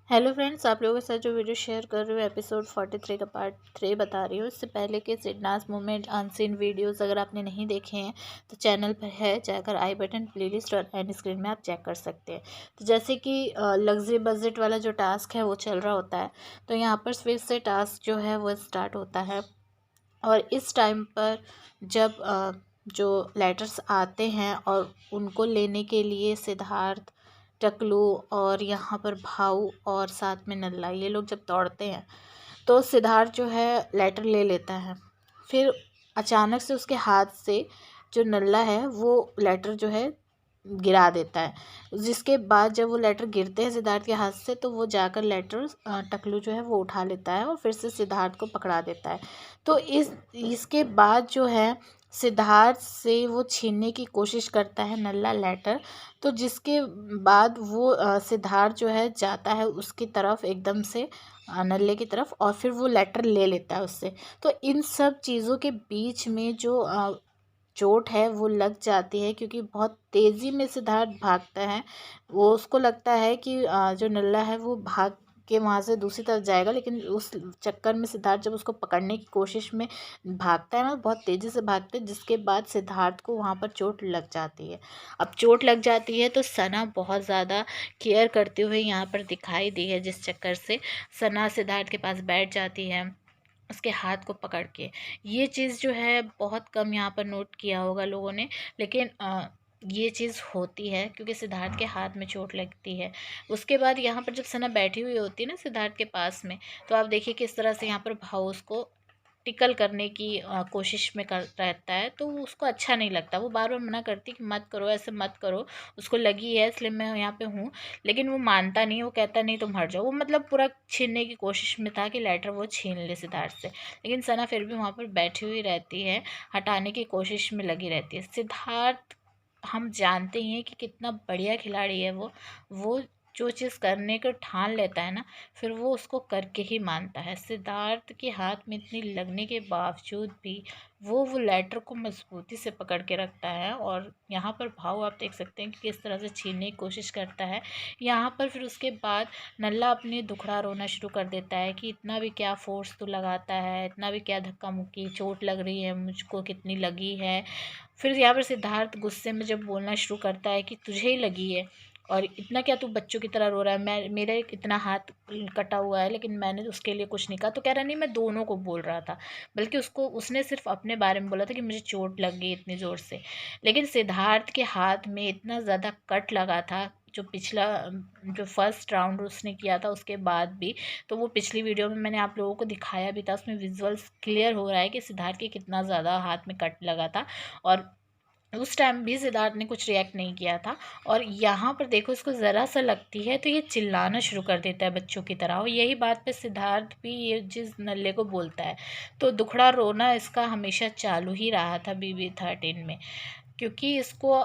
Hello friends, आप लोगों के साथ जो वीडियो शेयर कर रही हूँ एपिसोड 43 का पार्ट 3 बता रही हूँ। इससे पहले के सिडनास मोमेंट अनसीन वीडियोस अगर आपने नहीं देखे हैं तो चैनल पर है, जाकर आई बटन प्लेलिस्ट और एंड स्क्रीन में आप चेक कर सकते हैं। तो जैसे कि लग्जरी बजट वाला जो टास्क है वो चल रहा होता है, तो यहाँ पर फिर से टास्क जो है वो स्टार्ट होता है। और इस टाइम पर जब जो लेटर्स आते हैं और उनको लेने के लिए सिद्धार्थ, टकलू और यहाँ पर भाऊ और साथ में नल्ला ये लोग जब दौड़ते हैं तो सिद्धार्थ जो है लेटर ले लेता है। फिर अचानक से उसके हाथ से जो नल्ला है वो लेटर जो है गिरा देता है। जिसके बाद जब वो लेटर गिरते हैं सिद्धार्थ के हाथ से तो वो जाकर लेटर टकलू जो है वो उठा लेता है और फिर से सिद्धार्थ को पकड़ा देता है। तो इसके बाद जो है सिद्धार्थ से वो छीनने की कोशिश करता है नल्ला लेटर। तो जिसके बाद वो सिद्धार्थ जो है जाता है उसकी तरफ एकदम से, नल्ले की तरफ, और फिर वो लेटर ले लेता है उससे। तो इन सब चीज़ों के बीच में जो चोट है वो लग जाती है, क्योंकि बहुत तेज़ी में सिद्धार्थ भागता है। वो उसको लगता है कि जो नल्ला है वो भाग के वहाँ से दूसरी तरफ जाएगा, लेकिन उस चक्कर में सिद्धार्थ जब उसको पकड़ने की कोशिश में भागता है ना, बहुत तेज़ी से भागते हैं, जिसके बाद सिद्धार्थ को वहाँ पर चोट लग जाती है। अब चोट लग जाती है तो सना बहुत ज़्यादा केयर करते हुए यहाँ पर दिखाई दी है, जिस चक्कर से सना सिद्धार्थ के पास बैठ जाती है उसके हाथ को पकड़ के। ये चीज़ जो है बहुत कम यहाँ पर नोट किया होगा लोगों ने, लेकिन ये चीज़ होती है क्योंकि सिद्धार्थ के हाथ में चोट लगती है। उसके बाद यहाँ पर जब सना बैठी हुई होती है ना सिद्धार्थ के पास में, तो आप देखिए किस तरह से यहाँ पर भाव उसको टिकल करने की कोशिश में कर रहता है। तो उसको अच्छा नहीं लगता, वो बार बार मना करती कि मत करो, ऐसे मत करो, उसको लगी है इसलिए मैं यहाँ पे हूँ। लेकिन वो मानता नहीं है, वो कहता नहीं तुम हट जाओ। वो मतलब पूरा छीनने की कोशिश में था कि लेटर वो छीन ले सिद्धार्थ से, लेकिन सना फिर भी वहाँ पर बैठी हुई रहती है, हटाने की कोशिश में लगी रहती है। सिद्धार्थ हम जानते ही हैं कि कितना बढ़िया खिलाड़ी है वो जो चीज़ करने को ठान लेता है ना, फिर वो उसको करके ही मानता है। सिद्धार्थ के हाथ में इतनी लगने के बावजूद भी वो लेटर को मजबूती से पकड़ के रखता है। और यहाँ पर भाव आप देख सकते हैं कि किस तरह से छीनने की कोशिश करता है। यहाँ पर फिर उसके बाद नल्ला अपने दुखड़ा रोना शुरू कर देता है कि इतना भी क्या फोर्स तो लगाता है, इतना भी क्या धक्का मुक्की, चोट लग रही है मुझको, कितनी लगी है। फिर यहाँ पर सिद्धार्थ गुस्से में जब बोलना शुरू करता है कि तुझे ही लगी है और इतना क्या तू बच्चों की तरह रो रहा है, मैं मेरा इतना हाथ कटा हुआ है लेकिन मैंने उसके लिए कुछ नहीं कहा। तो कह रहा नहीं, मैं दोनों को बोल रहा था, बल्कि उसने सिर्फ अपने बारे में बोला था कि मुझे चोट लग गई इतनी ज़ोर से। लेकिन सिद्धार्थ के हाथ में इतना ज़्यादा कट लगा था, जो पिछला जो फर्स्ट राउंड उसने किया था उसके बाद भी। तो वो पिछली वीडियो में मैंने आप लोगों को दिखाया भी था, उसमें विजुअल्स क्लियर हो रहा है कि सिद्धार्थ के कितना ज़्यादा हाथ में कट लगा था। और उस टाइम भी सिद्धार्थ ने कुछ रिएक्ट नहीं किया था। और यहाँ पर देखो इसको ज़रा सा लगती है तो ये चिल्लाना शुरू कर देता है बच्चों की तरह। और यही बात पे सिद्धार्थ भी ये चीज़ नल्ले को बोलता है। तो दुखड़ा रोना इसका हमेशा चालू ही रहा था BB13 में, क्योंकि इसको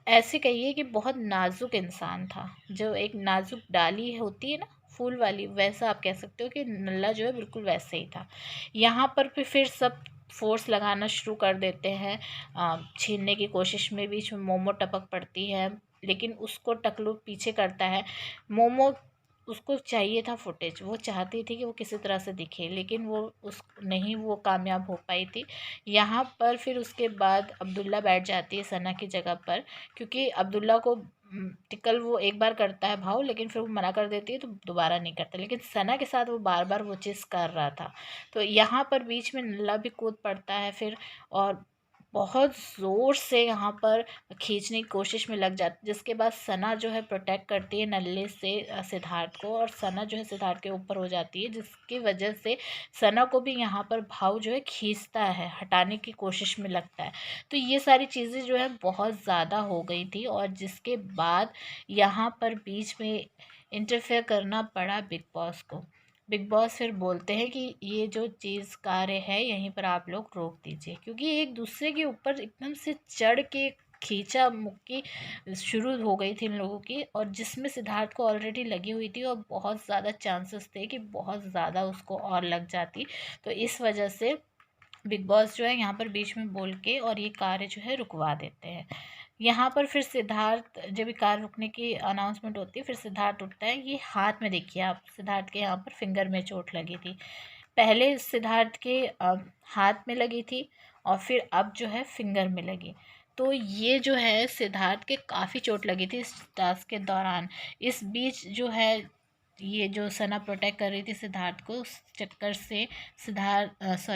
ऐसे कहिए कि बहुत नाजुक इंसान था। जो एक नाजुक डाली होती है ना फूल वाली, वैसा आप कह सकते हो कि नल्ला जो है बिल्कुल वैसे ही था। यहाँ पर भी फिर सब फोर्स लगाना शुरू कर देते हैं। छीनने की कोशिश में बीच में मोमो टपक पड़ती है, लेकिन उसको टकलू पीछे करता है। मोमो उसको चाहिए था फुटेज, वो चाहती थी कि वो किसी तरह से दिखे, लेकिन वो कामयाब हो पाई थी। यहाँ पर फिर उसके बाद अब्दुल्ला बैठ जाती है सना की जगह पर, क्योंकि अब्दुल्ला को टिकल वो एक बार करता है भाव, लेकिन फिर वो मना कर देती है तो दोबारा नहीं करता। लेकिन सना के साथ वो बार बार वो चीज़ कर रहा था। तो यहाँ पर बीच में नल्ला भी कूद पड़ता है फिर, और बहुत ज़ोर से यहाँ पर खींचने की कोशिश में लग जाती है। जिसके बाद सना जो है प्रोटेक्ट करती है नल्ले से सिद्धार्थ को, और सना जो है सिद्धार्थ के ऊपर हो जाती है, जिसकी वजह से सना को भी यहाँ पर भाव जो है खींचता है, हटाने की कोशिश में लगता है। तो ये सारी चीज़ें जो है बहुत ज़्यादा हो गई थी, और जिसके बाद यहाँ पर बीच में इंटरफेयर करना पड़ा बिग बॉस को। बिग बॉस फिर बोलते हैं कि ये जो चीज़ कार्य है यहीं पर आप लोग रोक दीजिए, क्योंकि एक दूसरे के ऊपर एकदम से चढ़ के खींचा मुक्की शुरू हो गई थी इन लोगों की, और जिसमें सिद्धार्थ को ऑलरेडी लगी हुई थी और बहुत ज़्यादा चांसेस थे कि बहुत ज़्यादा उसको और लग जाती। तो इस वजह से बिग बॉस जो है यहाँ पर बीच में बोल के और ये कार्य जो है रुकवा देते हैं। यहाँ पर फिर सिद्धार्थ, जब भी कार रुकने की अनाउंसमेंट होती है, फिर सिद्धार्थ उठता है। ये हाथ में देखिए आप, सिद्धार्थ के यहाँ पर फिंगर में चोट लगी थी। पहले सिद्धार्थ के हाथ में लगी थी और फिर अब जो है फिंगर में लगी। तो ये जो है सिद्धार्थ के काफ़ी चोट लगी थी इस टास्क के दौरान। इस बीच जो है ये जो सना प्रोटेक्ट कर रही थी सिद्धार्थ को, उस चक्कर से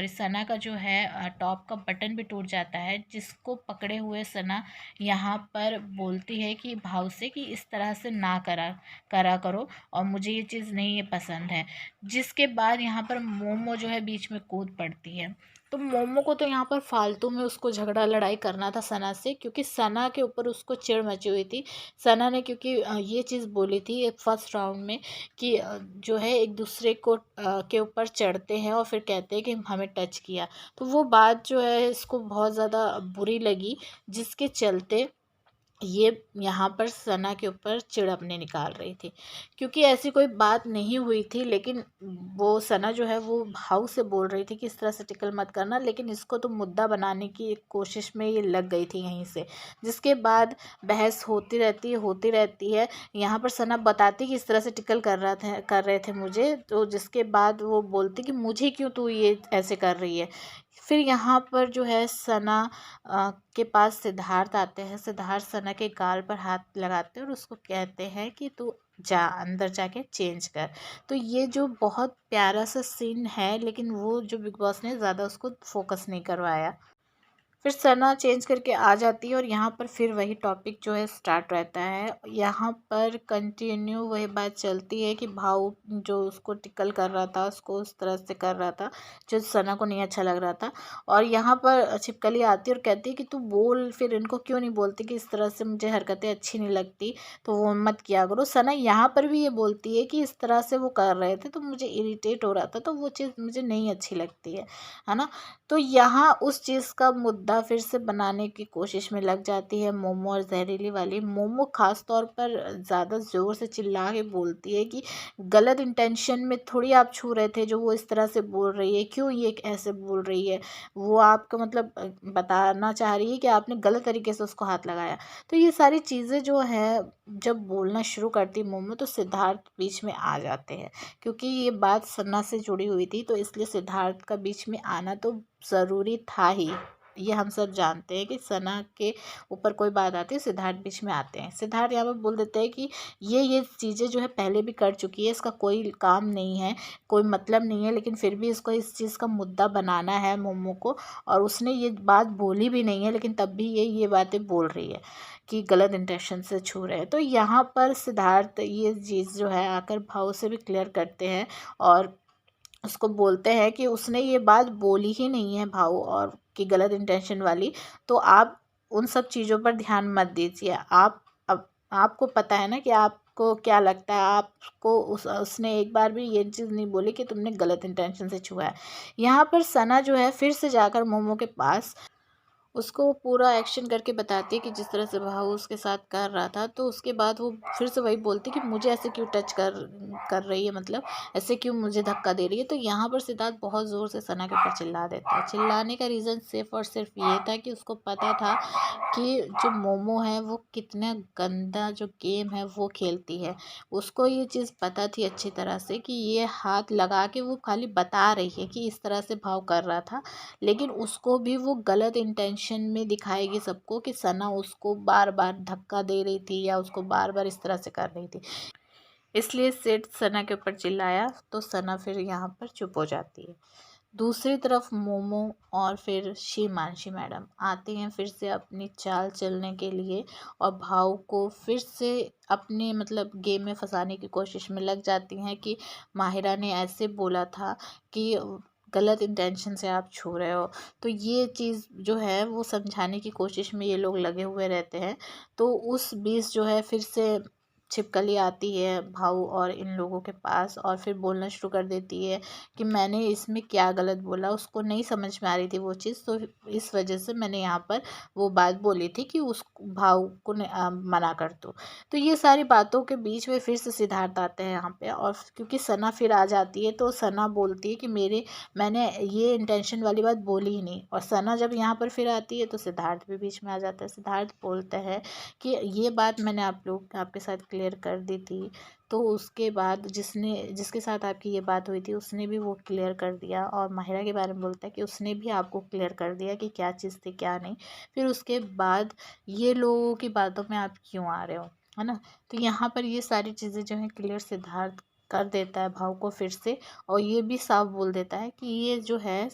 सना का जो है टॉप का बटन भी टूट जाता है, जिसको पकड़े हुए सना यहाँ पर बोलती है कि भाव से कि इस तरह से ना करा करा करो और मुझे ये चीज़ नहीं ये पसंद है। जिसके बाद यहाँ पर मोमो जो है बीच में कूद पड़ती है। तो मोमो को तो यहाँ पर फालतू में उसको झगड़ा लड़ाई करना था सना से, क्योंकि सना के ऊपर उसको चिढ़ मची हुई थी। सना ने क्योंकि ये चीज़ बोली थी फर्स्ट राउंड में कि जो है एक दूसरे को के ऊपर चढ़ते हैं और फिर कहते हैं कि हमें टच किया। तो वो बात जो है इसको बहुत ज़्यादा बुरी लगी, जिसके चलते ये यहाँ पर सना के ऊपर चिढ़ अपने निकाल रही थी, क्योंकि ऐसी कोई बात नहीं हुई थी। लेकिन वो सना जो है वो भाव से बोल रही थी कि इस तरह से टिकल मत करना, लेकिन इसको तो मुद्दा बनाने की एक कोशिश में ये लग गई थी यहीं से। जिसके बाद बहस होती रहती है। यहाँ पर सना बताती कि इस तरह से टिकल कर रहे थे मुझे, तो जिसके बाद वो बोलती कि मुझे क्यों तू ये ऐसे कर रही है। फिर यहाँ पर जो है सना के पास सिद्धार्थ आते हैं। सिद्धार्थ सना के गाल पर हाथ लगाते हैं और उसको कहते हैं कि तू जा अंदर जाके चेंज कर। तो ये जो बहुत प्यारा सा सीन है, लेकिन वो जो बिग बॉस ने ज़्यादा उसको फोकस नहीं करवाया। फिर सना चेंज करके आ जाती है और यहाँ पर फिर वही टॉपिक जो है स्टार्ट रहता है। यहाँ पर कंटिन्यू वही बात चलती है कि भाव जो उसको टिकल कर रहा था, उसको उस तरह से कर रहा था जो सना को नहीं अच्छा लग रहा था। और यहाँ पर छिपकली आती है और कहती है कि तू बोल, फिर इनको क्यों नहीं बोलती कि इस तरह से मुझे हरकतें अच्छी नहीं लगती, तो वो मत किया करो। सना यहाँ पर भी ये बोलती है कि इस तरह से वो कर रहे थे तो मुझे इरिटेट हो रहा था, तो वो चीज़ मुझे नहीं अच्छी लगती है ना। तो यहाँ उस चीज़ का मुद्दा फिर से बनाने की कोशिश में लग जाती है मोमो और जहरीली वाली। मोमो ख़ास तौर पर ज़्यादा ज़ोर से चिल्ला के बोलती है कि गलत इंटेंशन में थोड़ी आप छू रहे थे, जो वो इस तरह से बोल रही है, क्यों ये ऐसे बोल रही है। वो आपका मतलब बताना चाह रही है कि आपने गलत तरीके से उसको हाथ लगाया। तो ये सारी चीज़ें जो है जब बोलना शुरू करती मोमो, तो सिद्धार्थ बीच में आ जाते हैं, क्योंकि ये बात सन्ना से जुड़ी हुई थी, तो इसलिए सिद्धार्थ का बीच में आना तो ज़रूरी था ही। ये हम सब जानते हैं कि सना के ऊपर कोई बात आती है, सिद्धार्थ बीच में आते हैं। सिद्धार्थ यहाँ पर बोल देते हैं कि ये चीज़ें जो है पहले भी कर चुकी है, इसका कोई काम नहीं है, कोई मतलब नहीं है, लेकिन फिर भी इसको इस चीज़ का मुद्दा बनाना है मोमो को। और उसने ये बात बोली भी नहीं है, लेकिन तब भी ये बातें बोल रही है कि गलत इंटेंशन से छू रहे हैं। तो यहाँ पर सिद्धार्थ ये चीज़ जो है आकर भाव से भी क्लियर करते हैं और उसको बोलते हैं कि उसने ये बात बोली ही नहीं है भाव और कि गलत इंटेंशन वाली। तो आप उन सब चीज़ों पर ध्यान मत दीजिए। आप अब आपको पता है ना कि आपको क्या लगता है। आपको उसने एक बार भी ये चीज़ नहीं बोली कि तुमने गलत इंटेंशन से छुआ है। यहाँ पर सना जो है फिर से जाकर मोमो के पास उसको पूरा एक्शन करके बताती है कि जिस तरह से भाव उसके साथ कर रहा था। तो उसके बाद वो फिर से वही बोलती कि मुझे ऐसे क्यों टच कर रही है, मतलब ऐसे क्यों मुझे धक्का दे रही है। तो यहाँ पर सिद्धार्थ बहुत ज़ोर से सना के ऊपर चिल्ला देता है। चिल्लाने का रीज़न सिर्फ और सिर्फ ये था कि उसको पता था कि जो मोमो है वो कितना गंदा जो गेम है वो खेलती है। उसको ये चीज़ पता थी अच्छी तरह से कि ये हाथ लगा के वो खाली बता रही है कि इस तरह से भाव कर रहा था, लेकिन उसको भी वो गलत इंटेंशन में दिखाएगी सबको कि सना उसको बार बार धक्का दे रही थी या उसको बार बार इस तरह से कर रही थी। इसलिए सेठ सना के ऊपर चिल्लाया, तो सना फिर यहाँ पर चुप हो जाती है। दूसरी तरफ मोमो और फिर शीमांशी मैडम आती हैं फिर से अपनी चाल चलने के लिए और भाव को फिर से अपने मतलब गेम में फंसाने की कोशिश में लग जाती हैं कि माहिरा ने ऐसे बोला था कि गलत इंटेंशन से आप छू रहे हो। तो ये चीज़ जो है वो समझाने की कोशिश में ये लोग लगे हुए रहते हैं। तो उस बीच जो है फिर से छिपकली आती है भाऊ और इन लोगों के पास और फिर बोलना शुरू कर देती है कि मैंने इसमें क्या गलत बोला। उसको नहीं समझ में आ रही थी वो चीज़, तो इस वजह से मैंने यहाँ पर वो बात बोली थी कि उस भाऊ को मना कर दो। तो ये सारी बातों के बीच में फिर से सिद्धार्थ आते हैं यहाँ पे, और क्योंकि सना फिर आ जाती है तो सना बोलती है कि मैंने ये इंटेंशन वाली बात बोली ही नहीं। और सना जब यहाँ पर फिर आती है तो सिद्धार्थ भी बीच में आ जाता है। सिद्धार्थ बोलता है कि ये बात मैंने आपके साथ क्लियर कर दी थी, तो उसके बाद जिसके साथ आपकी ये बात हुई थी उसने भी वो क्लियर कर दिया। और माहिरा के बारे में बोलता है कि उसने भी आपको क्लियर कर दिया कि क्या चीज़ थी क्या नहीं। फिर उसके बाद ये लोगों की बातों में आप क्यों आ रहे हो, है ना। तो यहाँ पर ये सारी चीज़ें जो है क्लियर सिद्धार्थ कर देता है भाव को फिर से, और ये भी साफ बोल देता है कि ये जो है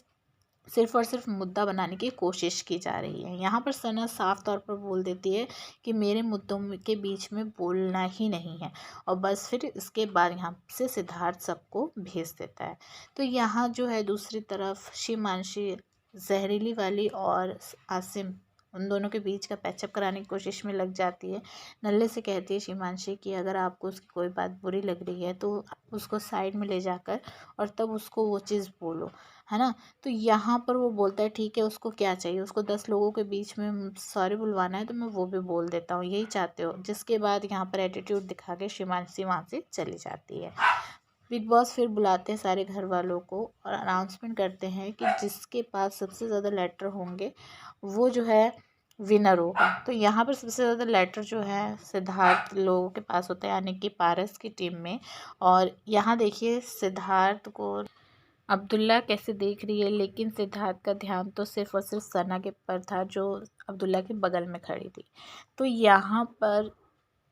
सिर्फ और सिर्फ मुद्दा बनाने की कोशिश की जा रही है। यहाँ पर सना साफ तौर पर बोल देती है कि मेरे मुद्दों के बीच में बोलना ही नहीं है, और बस फिर इसके बाद यहाँ से सिद्धार्थ सबको भेज देता है। तो यहाँ जो है दूसरी तरफ शिमांशी जहरीली वाली और आसिम उन दोनों के बीच का पैचअप कराने की कोशिश में लग जाती है। नल्ले से कहती है शिमांशी कि अगर आपको उसकी कोई बात बुरी लग रही है तो उसको साइड में ले जाकर और तब उसको वो चीज़ बोलो, है ना। तो यहाँ पर वो बोलता है ठीक है, उसको क्या चाहिए, उसको 10 लोगों के बीच में सॉरी बुलवाना है तो मैं वो भी बोल देता हूँ, यही चाहते हो। जिसके बाद यहाँ पर एटीट्यूड दिखा के शिमांशी वहाँ से चली जाती है। बिग बॉस फिर बुलाते हैं सारे घर वालों को और अनाउंसमेंट करते हैं कि जिसके पास सबसे ज़्यादा लेटर होंगे वो जो है विनर होगा। तो यहाँ पर सबसे ज़्यादा लेटर जो है सिद्धार्थ लोगों के पास होता है, यानी कि पारस की टीम में। और यहाँ देखिए सिद्धार्थ को अब्दुल्ला कैसे देख रही है, लेकिन सिद्धार्थ का ध्यान तो सिर्फ और सिर्फ सना के पर था जो अब्दुल्ला के बगल में खड़ी थी। तो यहाँ पर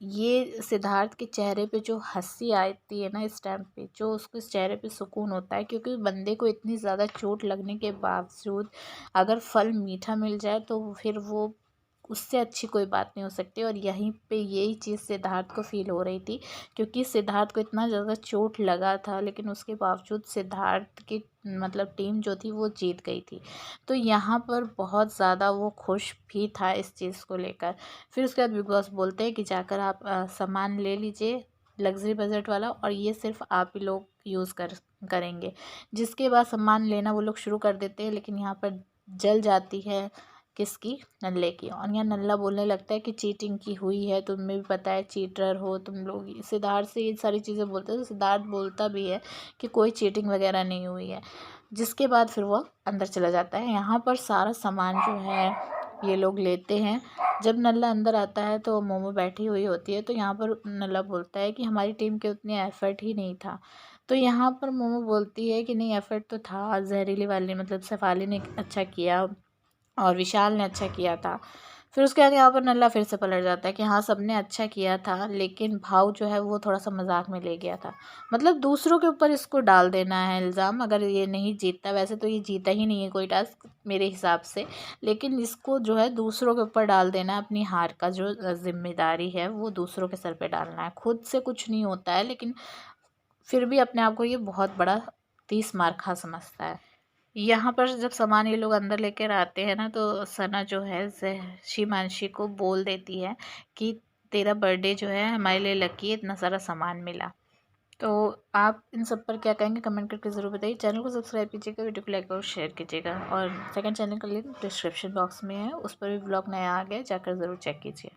ये सिद्धार्थ के चेहरे पे जो हंसी आती है ना इस टाइम पे, जो उसको इस चेहरे पे सुकून होता है, क्योंकि बंदे को इतनी ज़्यादा चोट लगने के बावजूद अगर फल मीठा मिल जाए तो फिर वो उससे अच्छी कोई बात नहीं हो सकती। और यहीं पे यही चीज़ सिद्धार्थ को फील हो रही थी, क्योंकि सिद्धार्थ को इतना ज़्यादा चोट लगा था लेकिन उसके बावजूद सिद्धार्थ की मतलब टीम जो थी वो जीत गई थी। तो यहाँ पर बहुत ज़्यादा वो खुश भी था इस चीज़ को लेकर। फिर उसके बाद बिग बॉस बोलते हैं कि जाकर आप सामान ले लीजिए लग्जरी बजट वाला, और ये सिर्फ आप ही लोग यूज़ करेंगे। जिसके बाद सामान लेना वो लोग शुरू कर देते हैं, लेकिन यहाँ पर जल जाती है किसकी, नल्ले की। और यहाँ नल्ला बोलने लगता है कि चीटिंग की हुई है, तुम्हें भी पता है चीटर हो तुम लोग। सिद्धार्थ से ये सारी चीज़ें बोलते हैं तो सिद्धार्थ बोलता भी है कि कोई चीटिंग वगैरह नहीं हुई है। जिसके बाद फिर वो अंदर चला जाता है। यहाँ पर सारा सामान जो है ये लोग लेते हैं। जब नल्ला अंदर आता है तो मोमो बैठी हुई होती है, तो यहाँ पर नल्ला बोलता है कि हमारी टीम के उतने एफर्ट ही नहीं था। तो यहाँ पर मोमो बोलती है कि नहीं एफर्ट तो था, जहरीली वाली मतलब शेफाली ने अच्छा किया और विशाल ने अच्छा किया था। फिर उसके बाद यहाँ पर नल्ला फिर से पलट जाता है कि हाँ सबने अच्छा किया था, लेकिन भाव जो है वो थोड़ा सा मजाक में ले गया था। मतलब दूसरों के ऊपर इसको डाल देना है इल्ज़ाम, अगर ये नहीं जीतता, वैसे तो ये जीता ही नहीं है कोई टास्क मेरे हिसाब से, लेकिन इसको जो है दूसरों के ऊपर डाल देना है। अपनी हार का जो जिम्मेदारी है वो दूसरों के सर पे डालना है। खुद से कुछ नहीं होता है, लेकिन फिर भी अपने आप को ये बहुत बड़ा 30 मार खा समझता है। यहाँ पर जब सामान ये लोग अंदर लेकर आते हैं ना, तो सना जो है शिमांशी को बोल देती है कि तेरा बर्थडे जो है हमारे लिए लकी है, इतना सारा सामान मिला। तो आप इन सब पर क्या कहेंगे कमेंट करके ज़रूर बताइए। चैनल को सब्सक्राइब कीजिएगा, वीडियो को लाइक और शेयर कीजिएगा। और सेकंड चैनल का लिंक डिस्क्रिप्शन बॉक्स में है, उस पर भी ब्लॉग नया आ गया, जाकर ज़रूर चेक कीजिए।